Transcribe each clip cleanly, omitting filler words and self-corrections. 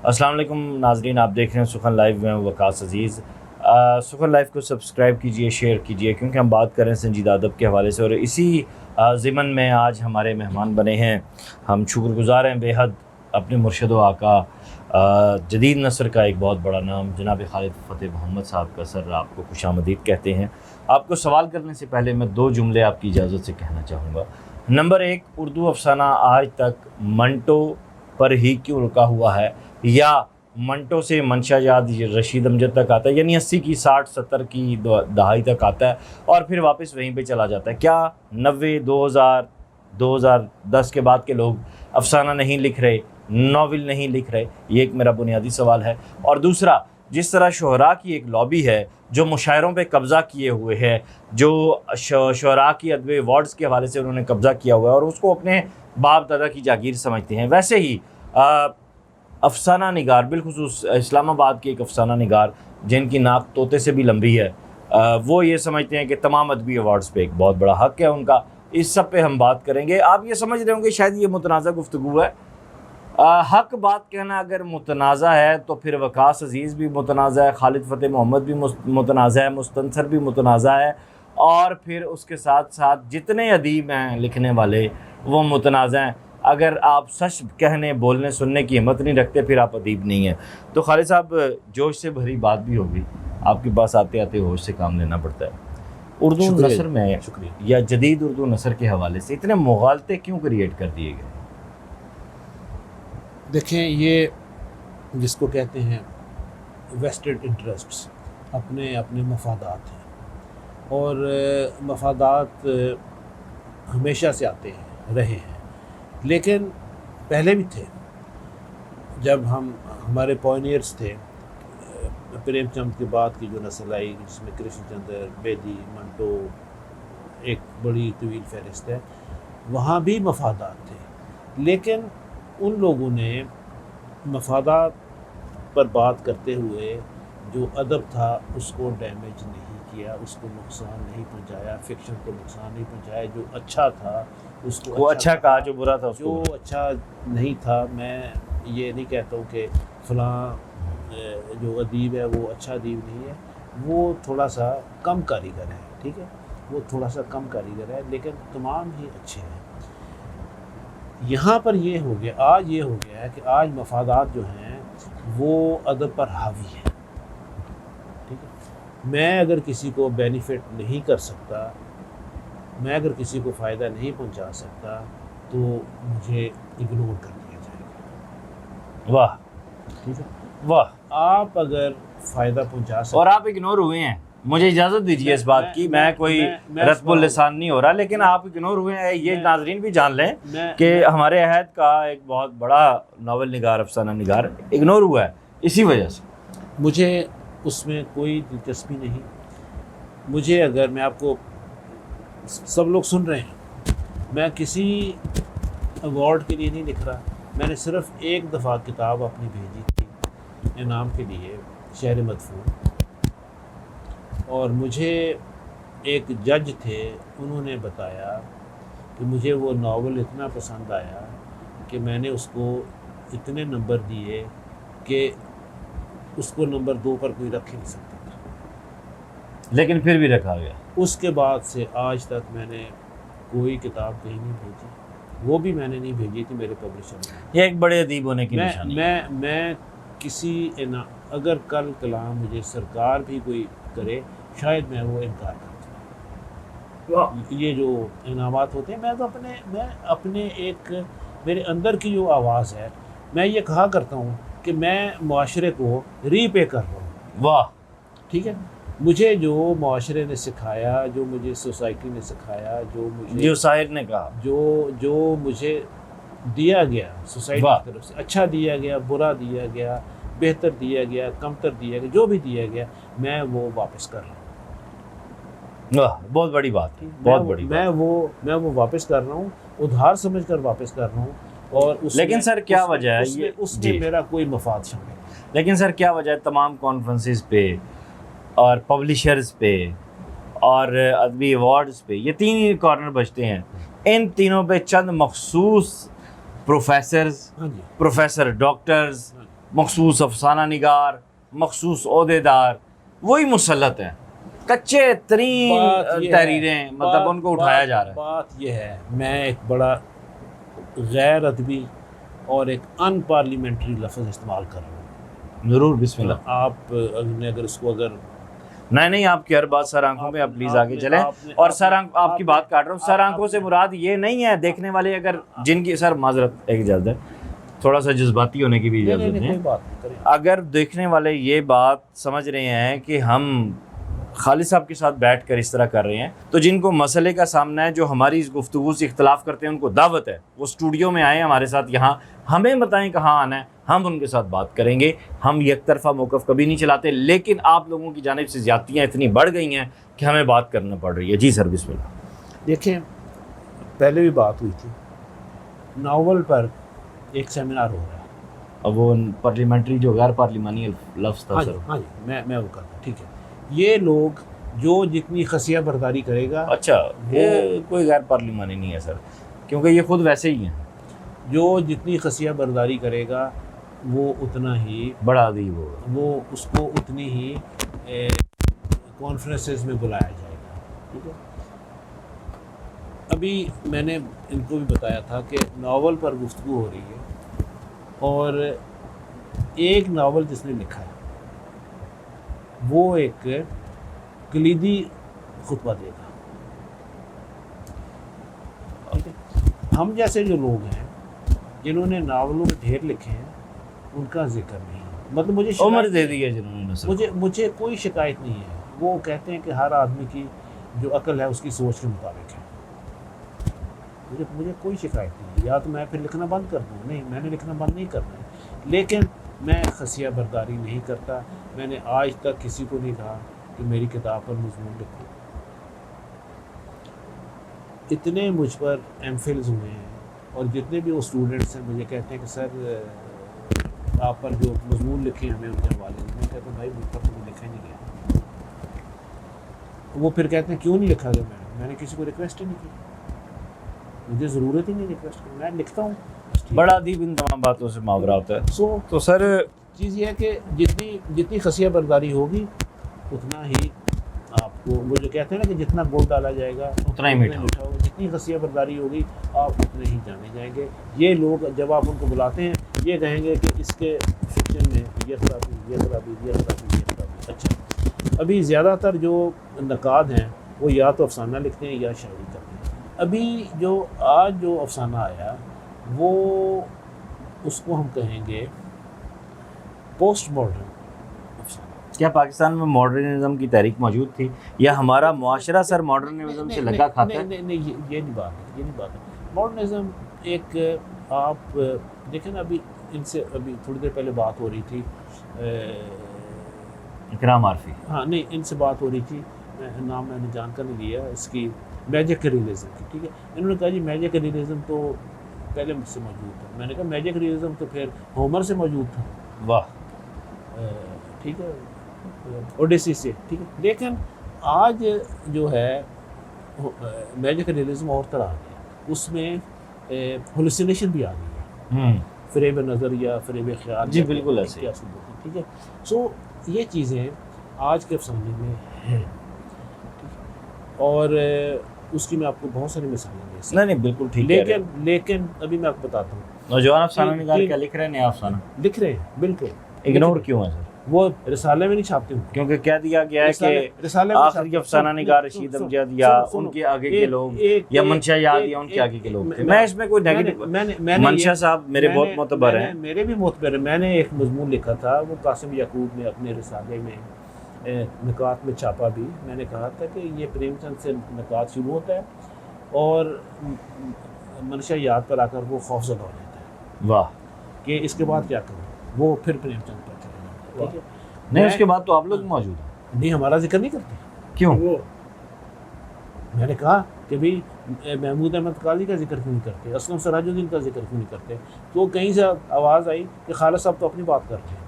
السلام علیکم ناظرین، آپ دیکھ رہے ہیں سخن لائیو میں وقاص عزیز۔ سخن لائیو کو سبسکرائب کیجئے، شیئر کیجئے، کیونکہ ہم بات کر رہے ہیں سنجیدہ ادب کے حوالے سے، اور اسی ضمن میں آج ہمارے مہمان بنے ہیں۔ ہم شکر گزار ہیں بے حد اپنے مرشد و آقا جدید نثر کا ایک بہت بڑا نام جناب خالد فتح محمد صاحب کا سر آپ کو خوش آمدید کہتے ہیں۔ آپ کو سوال کرنے سے پہلے میں 2 جملے آپ کی اجازت سے کہنا چاہوں گا۔ نمبر 1، اردو افسانہ آج تک منٹو پر ہی کیوں رکا ہوا ہے، یا منٹو سے منشا یاد رشید امجد تک آتا ہے، یعنی 80 کی 60 70 کی دہائی تک آتا ہے اور پھر واپس وہیں پہ چلا جاتا ہے؟ کیا 90 2000 2010 کے بعد کے لوگ افسانہ نہیں لکھ رہے، ناول نہیں لکھ رہے؟ یہ ایک میرا بنیادی سوال ہے۔ اور دوسرا، جس طرح شعراء کی ایک لابی ہے جو مشاعروں پہ قبضہ کیے ہوئے ہے، جو شعراء کی ادب ایوارڈز کے حوالے سے انہوں نے قبضہ کیا ہوا ہے اور اس کو اپنے باپ دادا کی جاگیر سمجھتے ہیں، ویسے ہی افسانہ نگار، بالخصوص اسلام آباد کے ایک افسانہ نگار جن کی ناک طوطے سے بھی لمبی ہے، وہ یہ سمجھتے ہیں کہ تمام ادبی ایوارڈز پہ ایک بہت بڑا حق ہے ان کا۔ اس سب پہ ہم بات کریں گے۔ آپ یہ سمجھ رہے ہوں گے شاید یہ متنازع گفتگو ہے۔ حق بات کہنا اگر متنازع ہے تو پھر وقاص عزیز بھی متنازع ہے، خالد فتح محمد بھی متنازع ہے، مستنصر بھی متنازع ہے، اور پھر اس کے ساتھ ساتھ جتنے ادیب ہیں لکھنے والے وہ متنازع ہیں۔ اگر آپ سچ کہنے، بولنے، سننے کی ہمت نہیں رکھتے پھر آپ ادیب نہیں ہیں۔ تو خالد صاحب، جوش سے بھری بات بھی ہوگی، آپ کے پاس آتے آتے ہوش سے کام لینا پڑتا ہے۔ اردو نثر میں یا جدید اردو نثر کے حوالے سے اتنے مغالطے کیوں کریٹ کر دیے گئے؟ دیکھیں، یہ جس کو کہتے ہیں ویسٹڈ انٹرسٹس، اپنے مفادات ہیں، اور مفادات ہمیشہ سے آتے ہیں، رہے ہیں، لیکن پہلے بھی تھے۔ جب ہمارے پائنیئرز تھے، پریم چند کے بعد کی جو نسل آئی جس میں کرشن چندر، بیدی، منٹو، ایک بڑی طویل فہرست ہے، وہاں بھی مفادات تھے، لیکن ان لوگوں نے مفادات پر بات کرتے ہوئے جو ادب تھا اس کو ڈیمیج نہیں کیا، اس کو نقصان نہیں پہنچایا، فکشن کو نقصان نہیں پہنچایا۔ جو اچھا تھا اس کو وہ اچھا کہا، جو برا تھا اس کو جو اچھا نہیں تھا۔ میں یہ نہیں کہتا ہوں کہ فلاں جو ادیب ہے وہ اچھا ادیب نہیں ہے، وہ تھوڑا سا کم کاریگر ہے، ٹھیک ہے، وہ تھوڑا سا کم کاریگر ہے، لیکن تمام ہی اچھے ہیں۔ یہاں پر یہ ہو گیا، آج یہ ہو گیا ہے کہ آج مفادات جو ہیں وہ ادب پر حاوی ہیں، ٹھیک ہے۔ میں اگر کسی کو بینیفٹ نہیں کر سکتا، میں اگر کسی کو فائدہ نہیں پہنچا سکتا تو مجھے اگنور کر دیا جائے گا۔ واہ، ٹھیک ہے، واہ۔ آپ اگر فائدہ پہنچا سکتے، اور آپ اگنور ہوئے ہیں، مجھے اجازت دیجیے اس بات کی، میں کوئی رتب اللسان نہیں ہو رہا، لیکن آپ اگنور ہوئے ہیں، یہ ناظرین بھی جان لیں کہ ہمارے عہد کا ایک بہت بڑا ناول نگار، افسانہ نگار اگنور ہوا ہے اسی وجہ سے۔ مجھے اس میں کوئی دلچسپی نہیں۔ مجھے، اگر میں آپ کو، سب لوگ سن رہے ہیں، میں کسی ایوارڈ کے لیے نہیں لکھ رہا، میں نے صرف ایک دفعہ کتاب اپنی بھیجی تھی انعام کے لیے، شہر مدفون، اور مجھے ایک جج تھے، انہوں نے بتایا کہ مجھے وہ ناول اتنا پسند آیا کہ میں نے اس کو اتنے نمبر دیے کہ اس کو نمبر 2 پر کوئی رکھ ہی نہیں سکتا تھا، لیکن پھر بھی رکھا گیا۔ اس کے بعد سے آج تک میں نے کوئی کتاب کہیں نہیں بھیجی، وہ بھی میں نے نہیں بھیجی تھی میرے پبلشر نے۔ یہ ایک بڑے ادیب ہونے کی نشانی ہے۔ میں کسی اگر کل کلام مجھے سرکار بھی کوئی کرے، شاید میں وہ انکار کرتا ہوں۔ یہ جو انعامات ہوتے ہیں، میں اپنے ایک میرے اندر کی جو آواز ہے، میں یہ کہا کرتا ہوں کہ میں معاشرے کو ری پے کر رہا ہوں۔ واہ، ٹھیک ہے، مجھے جو معاشرے نے سکھایا، جو مجھے سوسائٹی نے سکھایا، جو شاعر نے کہا، جو مجھے دیا گیا سوسائٹی کی طرف سے، اچھا دیا گیا، برا دیا گیا، بہتر دیا گیا، کمتر دیا گیا، جو بھی دیا گیا، میں وہ واپس کر رہا ہوں۔ واہ، بہت بڑی بات، بہت بڑی بات۔ میں وہ واپس کر رہا ہوں، ادھار سمجھ کر واپس کر رہا ہوں، اور لیکن سر کیا وجہ ہے اس میں میرا کوئی مفاد شامل ہے۔ لیکن سر کیا وجہ ہے تمام کانفرنسز پہ اور پبلشرز پہ اور ادبی ایوارڈز پہ یہ 3 ہی کارنر بچتے ہیں، ان تینوں پہ چند مخصوص پروفیسرز، پروفیسر ڈاکٹرز، مخصوص افسانہ نگار، مخصوص عہدیدار، وہی مسلط ہیں، کچے ترین تحریریں مطلب ان کو اٹھایا جا رہا ہے۔ بات یہ ہے، میں ایک بڑا غیر ادبی اور ایک ان پارلیمنٹری لفظ استعمال کر رہا ہوں، ضرور، بسم اللہ۔ آپ نے اگر اس کو اگر نہیں آپ کی ہر بات سر آنکھوں میں، آپ پلیز آگے چلیں۔ اور سر آپ کی بات کاٹ رہا ہوں، سر آنکھوں سے مراد یہ نہیں ہے دیکھنے والے اگر جن کی، سر معذرت ایک اجازت ہے، تھوڑا سا جذباتی ہونے کی بھی اجازت ہے، اگر دیکھنے والے یہ بات سمجھ رہے ہیں کہ ہم خالد صاحب کے ساتھ بیٹھ کر اس طرح کر رہے ہیں، تو جن کو مسئلے کا سامنا ہے، جو ہماری اس گفتگو سے اختلاف کرتے ہیں، ان کو دعوت ہے وہ اسٹوڈیو میں آئیں ہمارے ساتھ، یہاں ہمیں بتائیں کہاں آنا ہے، ہم ان کے ساتھ بات کریں گے۔ ہم یک طرفہ موقف کبھی نہیں چلاتے، لیکن آپ لوگوں کی جانب سے زیادتیاں اتنی بڑھ گئی ہیں کہ ہمیں بات کرنا پڑ رہی ہے۔ جی سر، بسم اللہ۔ دیکھیں، پہلے بھی بات ہوئی تھی، ناول پر ایک سیمینار ہو رہا ہے، اب وہ پارلیمنٹری جو غیر پارلیمانی لفظ تھا سر، ہاں جی میں وہ کرتا ہوں، ٹھیک ہے۔ یہ لوگ جو جتنی خسیہ برداری کرے گا، اچھا یہ کوئی غیر پارلیمانی نہیں ہے سر، کیونکہ یہ خود ویسے ہی ہیں، جو جتنی خسیہ برداری کرے گا وہ اتنا ہی بڑا ادیب ہوگا، وہ اس کو اتنی ہی کانفرنسز میں بلایا جائے گا، ٹھیک ہے۔ ابھی میں نے ان کو بھی بتایا تھا کہ ناول پر گفتگو ہو رہی ہے، اور ایک ناول جس نے لکھا ہے وہ ایک کلیدی خطبہ دے گا، ٹھیک ہے۔ ہم جیسے جو لوگ ہیں جنہوں نے ناولوں میں ڈھیر لکھے ہیں، ان کا ذکر نہیں ہے، مطلب مجھے عمر دے دی ہے جنہوں نے نصر، مجھے کوئی شکایت نہیں ہے۔ وہ کہتے ہیں کہ ہر آدمی کی جو عقل ہے اس کی سوچ کے مطابق ہے، مجھے کوئی شکایت نہیں ہے، یا تو میں پھر لکھنا بند کر دوں، نہیں، میں نے لکھنا بند نہیں کرنا ہے، لیکن میں خسیہ برداری نہیں کرتا۔ میں نے آج تک کسی کو نہیں کہا کہ میری کتاب پر مضمون لکھو۔ اتنے مجھ پر ایم فلز ہوئے ہیں، اور جتنے بھی وہ اسٹوڈنٹس ہیں مجھے کہتے ہیں کہ سر آپ پر جو مضمون لکھے ہمیں ان کے حوالے سے، میں کہتا ہوں بھائی مجھ پر تو لکھا ہی نہیں گیا۔ وہ پھر کہتے ہیں کیوں نہیں لکھا گیا؟ میں نے کسی کو ریکویسٹ ہی نہیں کی، مجھے ضرورت ہی نہیں ریکویسٹ کی، میں لکھتا ہوں۔ بڑا ادیب ان تمام باتوں سے محاورہ ہوتا ہے۔ تو سر چیز یہ ہے کہ جتنی خسیہ برداری ہوگی اتنا ہی آپ کو، وہ جو کہتے ہیں نا کہ جتنا گڑ ڈالا جائے گا اتنا ہی میٹھا ہوگا، جتنی خسیہ برداری ہوگی آپ اتنے ہی جانے جائیں گے۔ یہ لوگ جب آپ ان کو بلاتے ہیں یہ کہیں گے کہ اس کے فکشن میں یہ خرابی، یہ خرابی، یہ خرابی، یہ خرابی۔ اچھا، ابھی زیادہ تر جو نقاد ہیں وہ یا تو افسانہ لکھتے ہیں یا شاعری کرتے ہیں۔ ابھی آج جو افسانہ آیا وہ اس کو ہم کہیں گے پوسٹ ماڈرن افسانہ۔ کیا پاکستان میں ماڈرنزم کی تحریک موجود تھی، یا ہمارا معاشرہ سر ماڈرنزم سے لگا کھاتا ہے؟ نہیں، یہ نہیں بات ہے۔ ماڈرنزم ایک، آپ دیکھیں نا، ابھی ان سے ابھی تھوڑی دیر پہلے بات ہو رہی تھی، اکرام عارفی، ہاں نہیں، ان سے بات ہو رہی تھی، نام میں نے جان کر نہیں لیا اس کی، میجک ریئلزم کی، ٹھیک ہے۔ انہوں نے کہا جی میجک ریئلزم تو پہلے مجھ سے موجود تھا۔ میں نے کہا میجک ریئلزم تو پھر ہومر سے موجود تھا، واہ، ٹھیک ہے، اوڈیسی سے، ٹھیک ہے۔ لیکن آج جو ہے میجک ریئلزم اور طرح آ گیا، اس میں ہلوسینیشن بھی آ گئی ہے، فریب نظر یا فریب خیال، جی بالکل ایسے ہی، ٹھیک ہے۔ سو یہ چیزیں آج کے افسانے میں ہیں، اور اس کی میں آپ کو بہت ساری مثالیں دے سکتا ہوں۔ نہیں بالکل ٹھیک ہے، لیکن ابھی میں آپ کو بتاتا ہوں، نوجوان افسانہ نگار کیا لکھ رہے ہیں، نیا افسانہ لکھ رہے ہیں، بالکل اگنور کیوں ہے سر؟ وہ رسالے میں نہیں چھاپتے ہوں، کیونکہ کہہ دیا گیا ہے کہ آخری افسانہ نگار رشید امجد یا ان کے آگے کے لوگ یا منشا یاد یا ان کے آگے کے لوگ تھے۔ میں اس میں کوئی نیگیٹو، منشا صاحب میرے بہت معتبر ہیں، میرے بھی معتبر ہیں۔ میں نے ایک مضمون لکھا تھا، وہ قاسم یعقوب نے اپنے رسالے میں نکات میں چھاپا بھی۔ میں نے کہا تھا کہ یہ پریم چند سے نکات شروع ہوتا ہے اور منشا یاد پر آ کر وہ خوف زدہ ہو جاتا ہے، واہ، کہ اس کے بعد کیا کروں، وہ پھر پریم چند پر چلے جاتا ہے، ٹھیک ہے۔ نہیں اس کے بعد تو آپ لوگ موجود ہیں، نہیں، ہمارا ذکر نہیں کرتے، کیوں؟ میں نے کہا کہ بھئی محمود احمد قاضی کا ذکر کیوں نہیں کرتے، اسلم سراج الدین کا ذکر کیوں نہیں کرتے؟ تو کہیں سے آواز آئی کہ خالد صاحب تو اپنی بات کرتے ہیں۔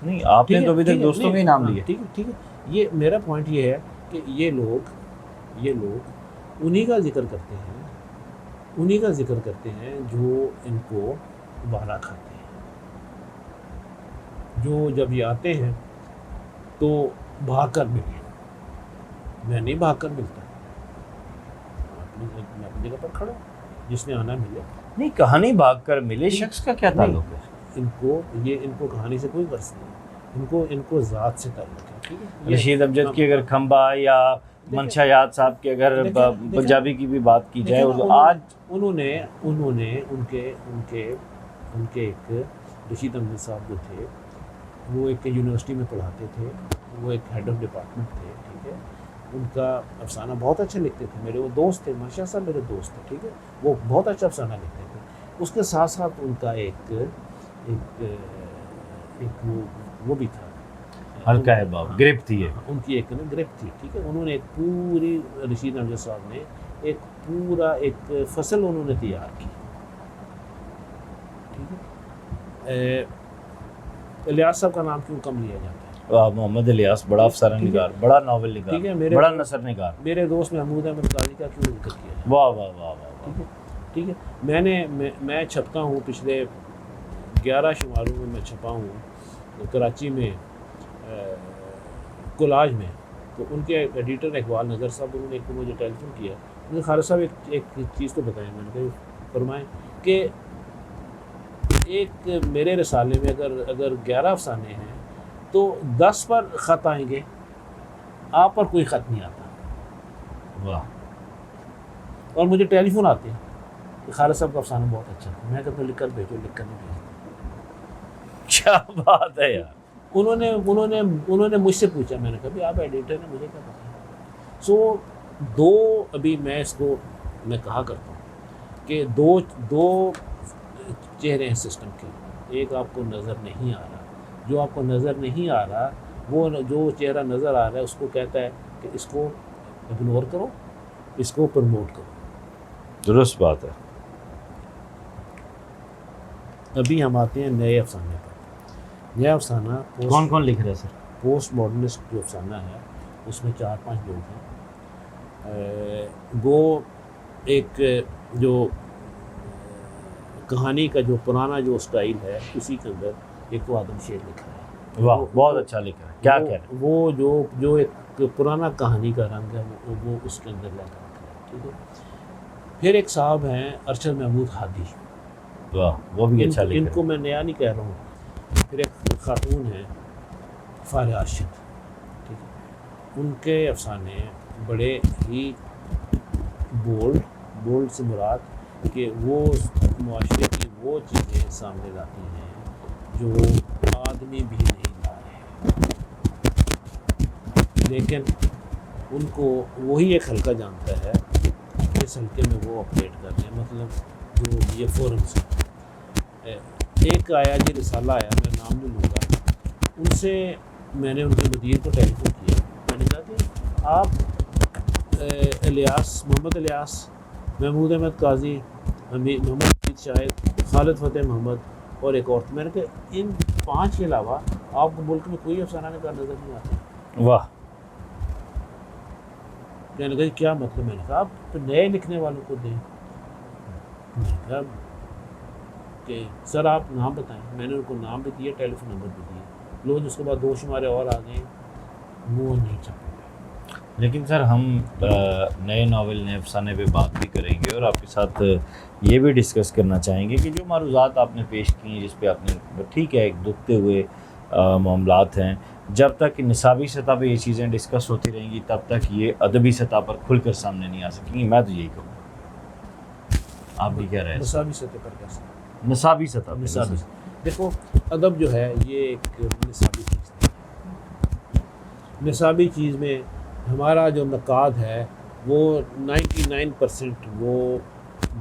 نہیں آپ نے تو ابھی تک دوستوں کے ہی نام لیے۔ ٹھیک ہے، یہ میرا پوائنٹ یہ ہے کہ یہ لوگ انہی کا ذکر کرتے ہیں، انہی کا ذکر کرتے ہیں جو ان کو والا کھاتے ہیں، جو جب یہ آتے ہیں تو بھاگ کر ملے. میں نہیں بھاگ کر ملتا, میں اپنی جگہ پر کھڑا ہوں, جس نے آنا ملے. نہیں, کہانی بھاگ کر ملے شخص کا کیا تعلق ہے؟ ان کو کہانی سے کوئی غرض نہیں, ان کو ذات سے تعلق ہے. ٹھیک ہے, رشید امجد کی اگر کھمبا یا منشا یاد صاحب کی اگر پنجابی کی بھی بات کی جائے, آج انہوں نے ان کے ایک رشید امجد صاحب جو تھے وہ ایک یونیورسٹی میں پڑھاتے تھے, وہ ایک ہیڈ آف ڈپارٹمنٹ تھے. ٹھیک ہے, ان کا افسانہ بہت اچھا لکھتے تھے, میرے وہ دوست تھے, ماشاء صاحب میرے دوست تھے. ٹھیک ہے, وہ بہت اچھا افسانہ لکھتے تھے. اس کے ساتھ ساتھ ان کا ایک وہ بھی تھا, ہلکا ہے باب, گرپ تھی, ان کی ایک گرپ تھی. ٹھیک ہے, انہوں نے ایک پوری, رشید امجد صاحب نے ایک پورا ایک فصل انہوں نے تیار کی. ٹھیک ہے, الیاس صاحب کا نام کیوں کم لیا جاتا ہے؟ محمد الیاس بڑا افسانہ نگار, بڑا ناول نگار, بڑا نثر نگار. میرے دوست محمود احمد قاضی کا کیوں ذکر کیا جائے؟ واہ واہ واہ واہ. ٹھیک ہے, میں چھپتا ہوں, پچھلے 11 شماروں میں چھپا ہوں کراچی میں کولاج میں. تو ان کے ایڈیٹر اقبال نگر صاحب, انہوں نے ایک مجھے ٹیلی فون کیا, انہوں نے خالد صاحب ایک چیز تو بتائیں, میں نے کہا فرمائیں کہ ایک میرے رسالے میں اگر 11 افسانے ہیں تو 10 پر خط آئیں گے, آپ پر کوئی خط نہیں آتا. واہ. اور مجھے ٹیلی فون آتے ہیں کہ خالد صاحب کا افسانہ بہت اچھا ہے. میں کہتا ہوں لکھ کر بھیجو, لکھ کر نہیں بھیجتے. کیا بات ہے یار. انہوں نے مجھ سے پوچھا, میں نے کہا بھی آپ ایڈیٹر ہیں, مجھے کیا پتا. سو دو ابھی میں اس کو میں کہا کرتا ہوں کہ دو چہرے ہیں سسٹم کے. ایک آپ کو نظر نہیں آ رہا, جو آپ کو نظر نہیں آ رہا, وہ جو چہرہ نظر آ رہا ہے اس کو کہتا ہے کہ اس کو اگنور کرو, اس کو پروموٹ کرو. درست بات ہے. ابھی ہم آتے ہیں نئے افسانے پر. نیا افسانہ کون کون لکھ رہا ہے سر؟ پوسٹ ماڈرنسٹ جو افسانہ ہے اس میں 4-5 لوگ ہیں. وہ ایک جو کہانی کا جو پرانا جو اسٹائل ہے اسی کے اندر ایک تو آدم شیر لکھا ہے. واہ, بہت اچھا لکھا ہے. کیا کہہ رہے ہیں؟ وہ جو ایک پرانا کہانی کا رنگ ہے وہ اس کے اندر لگا رکھا ہے. ٹھیک ہے. پھر ایک صاحب ہیں ارشد محمود ہادی. واہ, وہ بھی اچھا لکھا ہے. ان کو میں نیا نہیں کہہ رہا ہوں. پھر ایک خاتون ہیں فارع ارشد. ٹھیک ہے. ان کے افسانے بڑے ہی بولڈ سے مراد کہ وہ معاشرے کی وہ چیزیں سامنے لاتی ہیں جو آدمی بھی نہیں لا رہے, لیکن ان کو وہی ایک حلقہ جانتا ہے, اس حلقے میں وہ اپڈیٹ کر رہے ہیں. مطلب جو یہ فورمز ہیں, ایک آیا جی رسالہ آیا, میں نام نہیں لوں گا, ان سے میں نے ان کے مدیر کو ٹیلی فون کیا. میں نے کہا کہ آپ محمد الیاس, محمود احمد قاضی, محمد حفیظ شاہد, خالد فتح محمد اور ایک اور, میں نے کہا ان 5 کے علاوہ آپ کو ملک میں کوئی افسانہ نگار نظر نہیں آتا. واہ. میں نے کہا کیا مطلب؟ میں نے کہا آپ تو نئے لکھنے والوں کو دیں. میں نے کہا کہ سر آپ نام بتائیں. میں نے ان کو نام بھی دیا, ٹیلی فون نمبر بھی دیا. لوگ اس کے بعد 2 شمارے اور آ گئے, وہ نہیں چھپے. لیکن سر ہم نئے ناول نئے افسانے پہ بات بھی کریں گے, اور آپ کے ساتھ یہ بھی ڈسکس کرنا چاہیں گے کہ جو معروضات آپ نے پیش کی ہیں, جس پہ آپ نے, ٹھیک ہے ایک دکھتے ہوئے معاملات ہیں, جب تک نصابی سطح پہ یہ چیزیں ڈسکس ہوتی رہیں گی تب تک یہ ادبی سطح پر کھل کر سامنے نہیں آ سکیں گی. میں تو یہی کہوں گا. آپ بھی کہہ رہے ہیں نصابی سطح پر کیسے؟ نصابی سطح پہ. نصابی دیکھو, ادب جو ہے یہ ایک نصابی چیز ہے. نصابی چیز میں ہمارا جو نقاد ہے وہ 99% وہ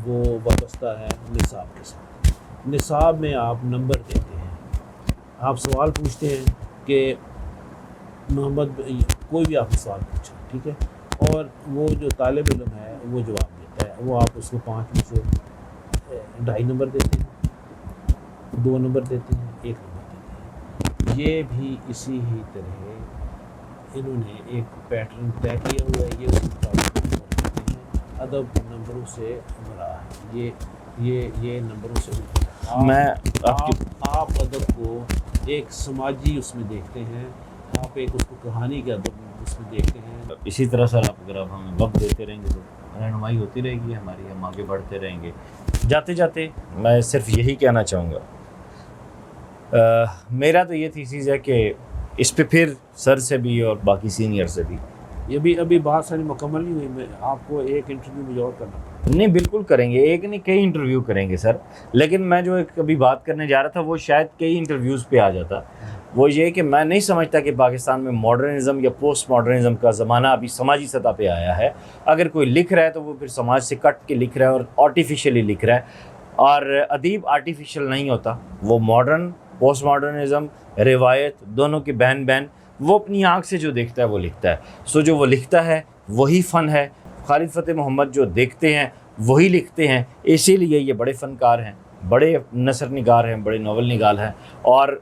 وابستہ ہے نصاب کے ساتھ. نصاب میں آپ نمبر دیتے ہیں, آپ سوال پوچھتے ہیں کہ محمد, کوئی بھی آپ نے سوال پوچھا, ٹھیک ہے, اور وہ جو طالب علم ہے وہ جواب دیتا ہے, وہ آپ اس کو 5 میں سے 2.5 نمبر دیتے ہیں, 2 نمبر دیتے ہیں, 1 نمبر دیتے ہیں. یہ بھی اسی ہی طرح انہوں نے ایک پیٹرن طے کیا ہوا ہے, یہ اس مطابق نمبر دیتے ہیں. ادب نمبروں سے بھرا ہے, یہ نمبروں سے اوپر. میں آپ ادب کو ایک سماجی اس میں دیکھتے ہیں، آپ ایک اس کو کہانی کا اس میں دیکھتے ہیں. اسی طرح سر اگر آپ ہمیں وقت دیتے رہیں گے تو رہنمائی ہوتی رہے گی ہماری، ہم آگے بڑھتے رہیں گے. جاتے جاتے میں صرف یہی کہنا چاہوں گا، میرا تو یہ تھیسیز ہے کہ اس پہ پھر سر سے بھی اور باقی سینئر سے بھی یہ بھی ابھی بات ساری مکمل نہیں ہوئی، میں آپ کو ایک انٹرویو مجھے اور کرنا پڑا. نہیں بالکل کریں گے، ایک نہیں کئی انٹرویو کریں گے سر. لیکن میں جو ایک ابھی بات کرنے جا رہا تھا وہ شاید کئی انٹرویوز پہ آ جاتا. وہ یہ کہ میں نہیں سمجھتا کہ پاکستان میں ماڈرنزم یا پوسٹ ماڈرنزم کا زمانہ ابھی سماجی سطح پہ آیا ہے. اگر کوئی لکھ رہا ہے تو وہ پھر سماج سے کٹ کے لکھ رہا ہے اور آرٹیفیشلی لکھ رہا ہے. اور ادیب آرٹیفیشل نہیں ہوتا، وہ ماڈرن پوسٹ ماڈرنزم روایت دونوں کی بہن وہ اپنی آنکھ سے جو دیکھتا ہے وہ لکھتا ہے. سو جو وہ لکھتا ہے وہی فن ہے. خالد فتح محمد جو دیکھتے ہیں وہی لکھتے ہیں، اسی لیے یہ بڑے فنکار ہیں، بڑے نثر نگار ہیں، بڑے ناول نگار ہیں اور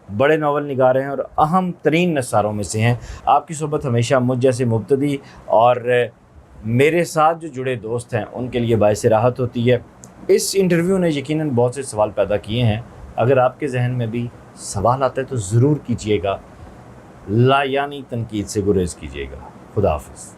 بڑے ناول نگار ہیں اور اہم ترین نثاروں میں سے ہیں. آپ کی صحبت ہمیشہ مجھ جیسے مبتدی اور میرے ساتھ جو جڑے دوست ہیں ان کے لیے باعث راحت ہوتی ہے. اس انٹرویو نے یقیناً بہت سے سوال پیدا کیے ہیں. اگر آپ کے ذہن میں بھی سوال آتا ہے تو ضرور کیجیے گا، لا یعنی تنقید سے گریز کیجیے گا. خدا حافظ.